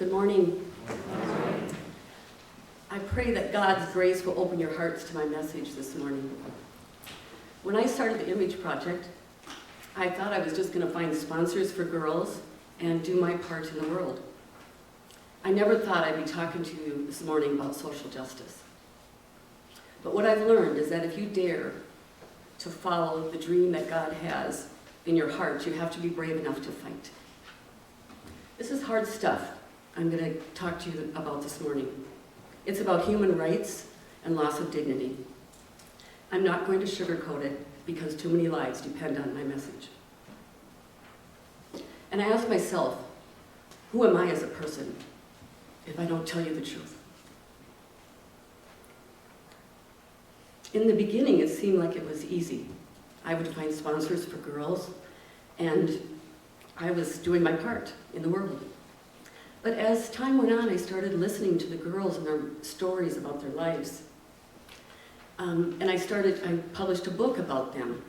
Good morning. I pray that God's grace will open your hearts to my message this morning. When I started the Image Project, I thought I was just going to find sponsors for girls and do my part in the world. I never thought I'd be talking to you this morning about social justice. But what I've learned is that if you dare to follow the dream that God has in your heart, you have to be brave enough to fight. This is hard stuff I'm going to talk to you about this morning. It's about human rights and loss of dignity. I'm not going to sugarcoat it because too many lives depend on my message. And I ask myself, who am I as a person if I don't tell you the truth? In the beginning, it seemed like it was easy. I would find sponsors for girls, and I was doing my part in the world. But as time went on, I started listening to the girls and their stories about their lives. And I published a book about them.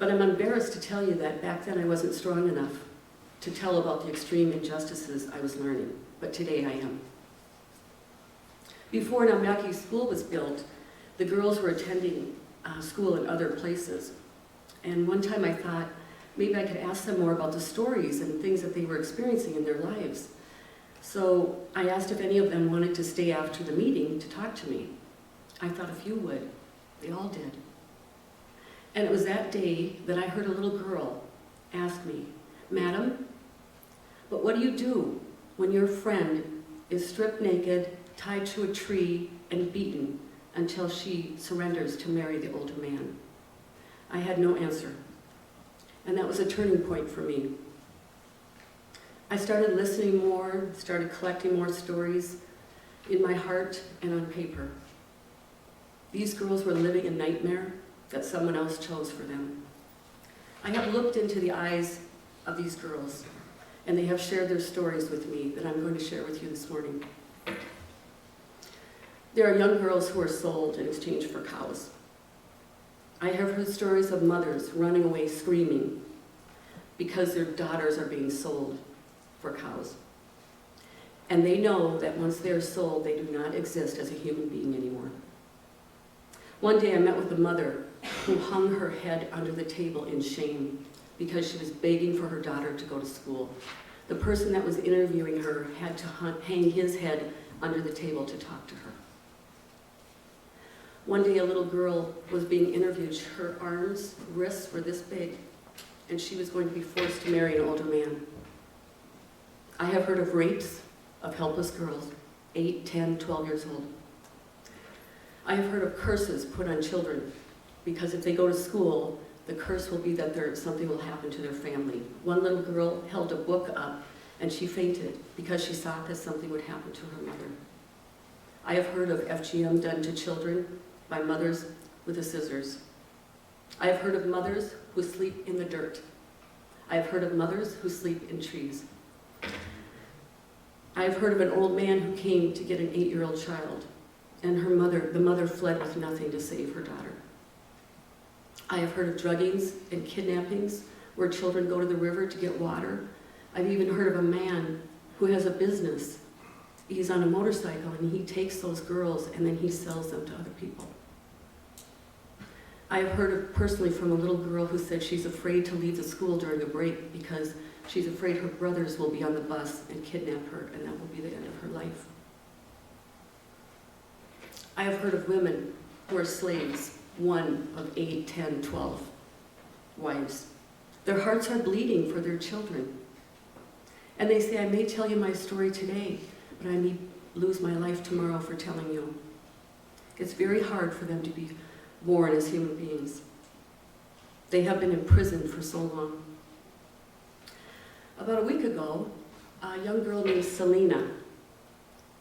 But I'm embarrassed to tell you that back then I wasn't strong enough to tell about the extreme injustices I was learning, but today I am. Before Namyaki School was built, the girls were attending school in other places. And one time I thought, maybe I could ask them more about the stories and things that they were experiencing in their lives. So I asked if any of them wanted to stay after the meeting to talk to me. I thought a few would. They all did. And it was that day that I heard a little girl ask me, "Madam, but what do you do when your friend is stripped naked, tied to a tree, and beaten until she surrenders to marry the older man?" I had no answer. And that was a turning point for me. I started listening more, started collecting more stories in my heart and on paper. These girls were living a nightmare that someone else chose for them. I have looked into the eyes of these girls, and they have shared their stories with me that I'm going to share with you this morning. There are young girls who are sold in exchange for cows. I have heard stories of mothers running away screaming because their daughters are being sold for cows. And they know that once they are sold, they do not exist as a human being anymore. One day I met with a mother who hung her head under the table in shame because she was begging for her daughter to go to school. The person that was interviewing her had to hang his head under the table to talk to her. One day a little girl was being interviewed. Her arms, wrists were this big, and she was going to be forced to marry an older man. I have heard of rapes of helpless girls, 8, 10, 12 years old. I have heard of curses put on children because if they go to school, the curse will be that something will happen to their family. One little girl held a book up and she fainted because she thought that something would happen to her mother. I have heard of FGM done to children by mothers with the scissors. I have heard of mothers who sleep in the dirt. I have heard of mothers who sleep in trees. I have heard of an old man who came to get an 8-year-old child, and the mother fled with nothing to save her daughter. I have heard of druggings and kidnappings where children go to the river to get water. I've even heard of a man who has a business. He's on a motorcycle and he takes those girls and then he sells them to other people. I have heard personally from a little girl who said she's afraid to leave the school during a break because she's afraid her brothers will be on the bus and kidnap her, and that will be the end of her life. I have heard of women who are slaves, one of 8, 10, 12 wives. Their hearts are bleeding for their children. And they say, "I may tell you my story today, but I may lose my life tomorrow for telling you." It's very hard for them to be born as human beings. They have been imprisoned for so long. About a week ago, a young girl named Selena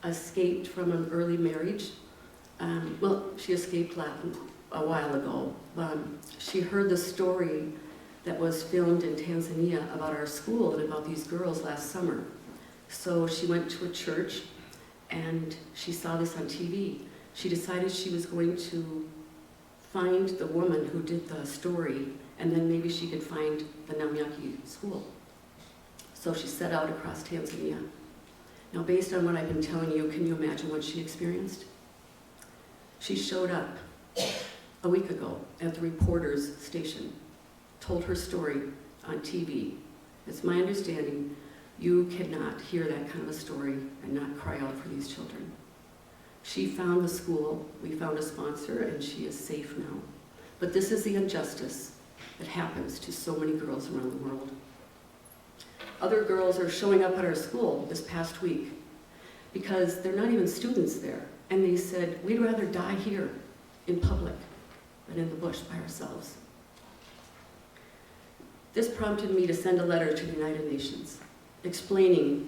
escaped from an early marriage. She escaped a while ago. She heard the story that was filmed in Tanzania about our school and about these girls last summer. So she went to a church and she saw this on TV. She decided she was going to find the woman who did the story, and then maybe she could find the Namyaki school. So she set out across Tanzania. Now, based on what I've been telling you, can you imagine what she experienced? She showed up a week ago at the reporter's station, told her story on TV. It's my understanding you cannot hear that kind of a story and not cry out for these children. She found the school, we found a sponsor, and she is safe now. But this is the injustice that happens to so many girls around the world. Other girls are showing up at our school this past week because they're not even students there. And they said, we'd rather die here in public than in the bush by ourselves. This prompted me to send a letter to the United Nations explaining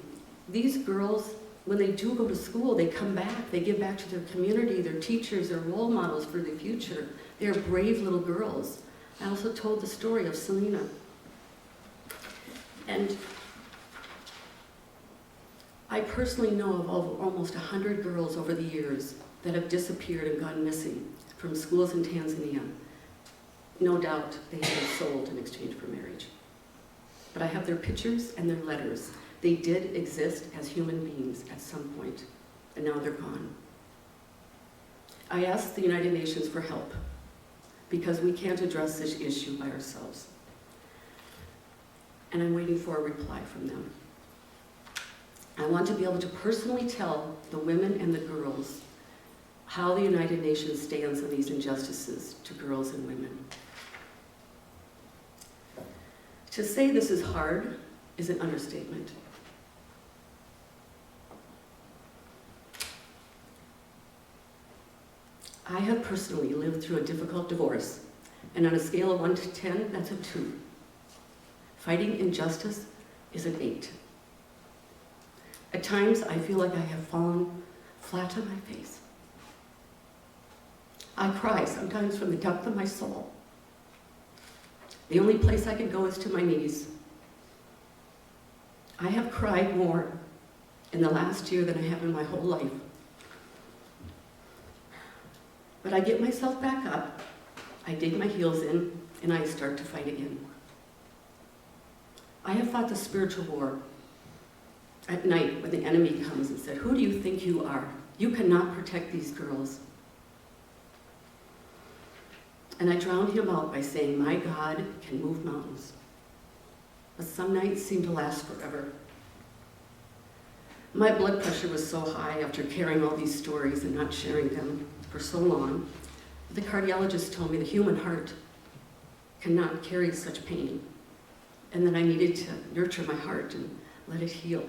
these girls, when they do go to school, they come back, they give back to their community, their teachers, their role models for the future. They are brave little girls. I also told the story of Selena. And I personally know of almost 100 girls over the years that have disappeared and gone missing from schools in Tanzania. No doubt they have been sold in exchange for marriage. But I have their pictures and their letters. They did exist as human beings at some point, and now they're gone. I asked the United Nations for help because we can't address this issue by ourselves. And I'm waiting for a reply from them. I want to be able to personally tell the women and the girls how the United Nations stands on these injustices to girls and women. To say this is hard is an understatement. I have personally lived through a difficult divorce, and on a scale of 1 to 10, that's a 2. Fighting injustice is an 8. At times, I feel like I have fallen flat on my face. I cry sometimes from the depth of my soul. The only place I can go is to my knees. I have cried more in the last year than I have in my whole life. But I get myself back up, I dig my heels in, and I start to fight again. I have fought the spiritual war at night when the enemy comes and said, who do you think you are? You cannot protect these girls. And I drowned him out by saying, my God can move mountains. But some nights seem to last forever. My blood pressure was so high after carrying all these stories and not sharing them for so long. The cardiologist told me the human heart cannot carry such pain, and that I needed to nurture my heart and let it heal.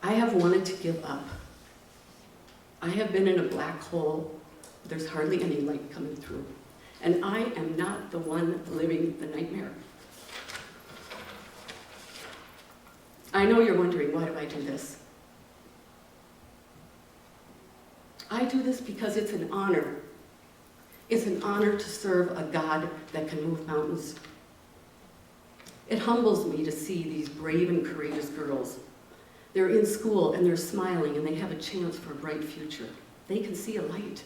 I have wanted to give up. I have been in a black hole. There's hardly any light coming through. And I am not the one living the nightmare. I know you're wondering, why do I do this? I do this because it's an honor. It's an honor to serve a God that can move mountains. It humbles me to see these brave and courageous girls. They're in school and they're smiling and they have a chance for a bright future. They can see a light.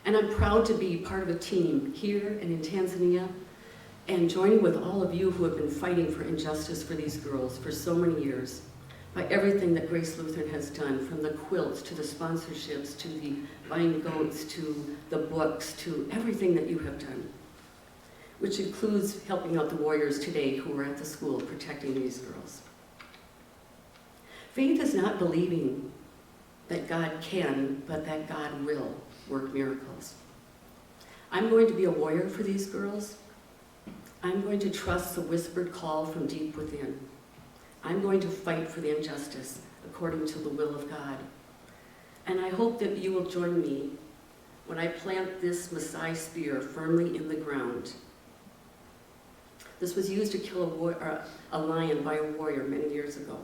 And I'm proud to be part of a team here and in Tanzania and joining with all of you who have been fighting for injustice for these girls for so many years. By everything that Grace Lutheran has done, from the quilts to the sponsorships to the buying goats to the books to everything that you have done, which includes helping out the warriors today who are at the school protecting these girls. Faith is not believing that God can, but that God will work miracles. I'm going to be a warrior for these girls. I'm going to trust the whispered call from deep within. I'm going to fight for the injustice according to the will of God. And I hope that you will join me when I plant this Maasai spear firmly in the ground. This was used to kill a lion by a warrior many years ago.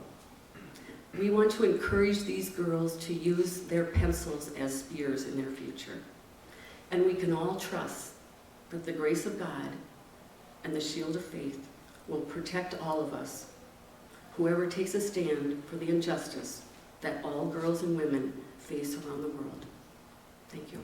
We want to encourage these girls to use their pencils as spears in their future. And we can all trust that the grace of God and the shield of faith will protect all of us, whoever takes a stand for the injustice that all girls and women face around the world. Thank you.